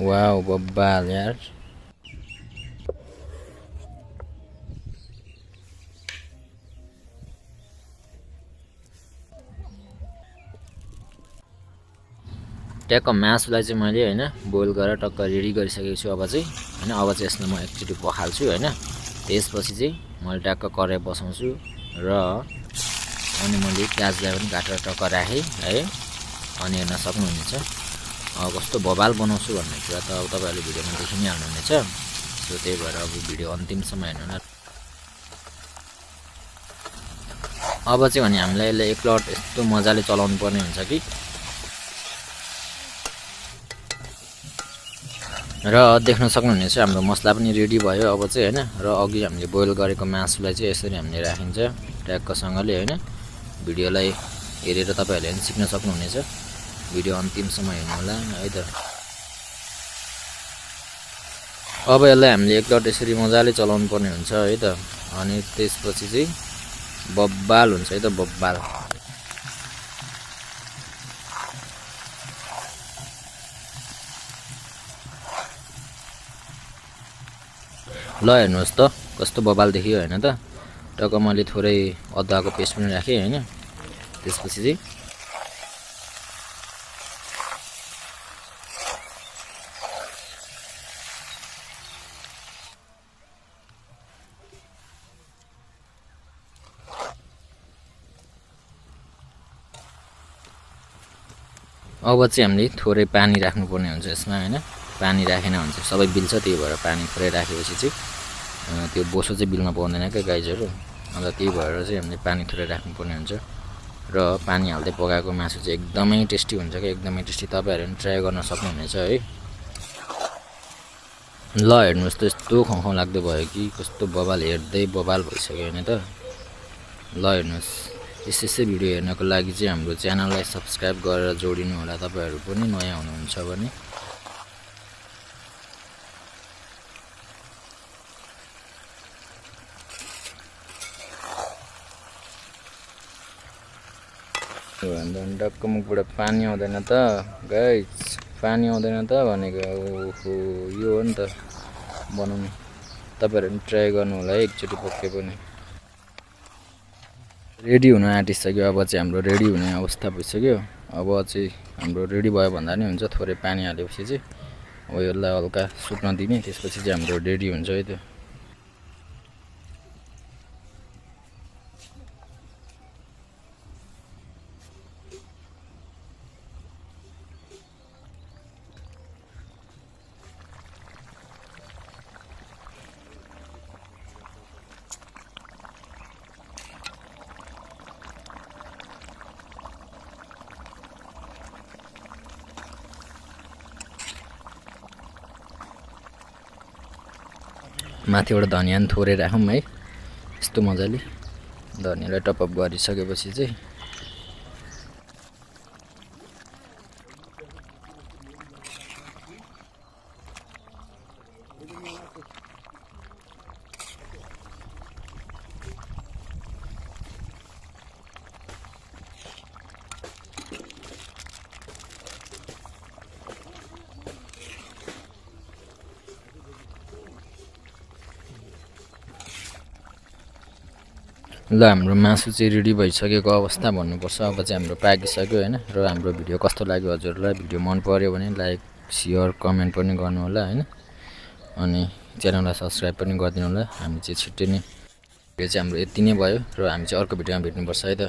Wow बब्बाल यार। ट्याक्क मासुलाई चाहिँ मैले हैन बोइल गरेर टक्क रेडी गरिसकेको छु। अब चाहिँ हैन अब चाहिँ यसलाई म एकचोटि पखाल्छु हैन। त्यसपछि चाहिँ मैले ट्याक्क कराई बसाउँछु र अनि मैले प्याजलाई पनि काटेर टक्क राखेँ है। अनि हेर्न सक्नुहुनेछ कस्तो बबाल बनाउँछु भन्ने कुरा त अब तपाईहरुले भिडियोमा देखि नै हाल्नुहुनेछ। सो त्यही भएर अब भिडियो अन्तिमसम्म हेर्नु न। अब चाहिँ भने हामीलाई यसले एकलट यस्तो मजाले चलाउनु पर्ने हुन्छ कि र देख्न सक्नुहुनेछ हाम्रो मसला पनि रेडी भयो। अब चाहिँ हैन र अघि हामीले बोइल गरेको मासुलाई चाहिँ यसरी हामीले राखिन्छ ट्याक्कसँगले हैन। भिडियोलाई हेरेर तपाईहरुले पनि सिक्न सक्नुहुनेछ। भिडियो अन्तिमसम्म हेर्नु होला है त। अब यसलाई हामीले एकलट यसरी मजाले चलाउनु पर्ने हुन्छ है त। अनि त्यसपछि चाहिँ बब्बाल हुन्छ है त बब्बाल। ल हेर्नुहोस् त कस्तो बबाल देखियो हैन त। टक्क मैले थोरै अदुवाको पेस्ट पनि राखेँ हैन। त्यसपछि चाहिँ अब चाहिँ हामीले थोरै पानी राख्नुपर्ने हुन्छ यसमा हैन। पानी राखेन भने चाहिँ सबै बिल्छ, त्यही भएर पानी थोरै राखेपछि चाहिँ त्यो बोसो चाहिँ बिल्न पाउँदैन क्या गाइजहरु। अन्त त्यही भएर चाहिँ हामीले पानी थोरै राख्नुपर्ने हुन्छ र पानी हाल्दै पकाएको मासु चाहिँ एकदमै टेस्टी हुन्छ क्या, एकदमै टेस्टी। तपाईहरुले पनि ट्राई गर्न सक्नुहुनेछ है। ल हेर्नुहोस् त यस्तो खौखौ लाग्दो भयो कि कस्तो बबाल, हेर्दै बबाल भइसक्यो हैन त। ल हेर्नुहोस् यसै भिडियो हेर्नको लागि चाहिँ हाम्रो च्यानललाई सब्स्क्राइब गरेर जोडिनु होला तपाईहरु पनि नयाँ हुनुहुन्छ भने। डक्क मुखबाट पानी आउँदैन त गाइस, पानी आउँदैन त भनेको। ओहो यो हो नि त बनाउनु। तपाईहरु पनि ट्राई गर्नु होला एकचोटि पक्कै पनि। रेडी हुन आँटिसक्यो। अब चाहिँ हाम्रो रेडी हुने अवस्था भइसक्यो। अब चाहिँ हाम्रो रेडी भयो भन्दा नि हुन्छ। थोरै पानी हालेपछि चाहिँ अब यसलाई हल्का सुक्न दिने, त्यसपछि चाहिँ हाम्रो रेडी हुन्छ है त। माथिबाट धनिया पनि थोरै राखौँ है यस्तो मजाले। धनियालाई टपअप गरिसकेपछि चाहिँ ल हाम्रो मासु चाहिँ रेडी भइसकेको अवस्था भन्नुपर्छ। अब चाहिँ हाम्रो पाकिसक्यो हैन। र हाम्रो भिडियो कस्तो लाग्यो हजुरलाई, भिडियो मन पर्यो भने लाइक शेयर कमेन्ट पनि गर्नु होला हैन। अनि च्यानललाई सब्स्क्राइब पनि गरिदिनु होला। हामी चाहिँ छिट्टै नै यो चाहिँ हाम्रो यति नै भयो र हामी चाहिँ अर्को भिडियोमा भेट्नुपर्छ है त।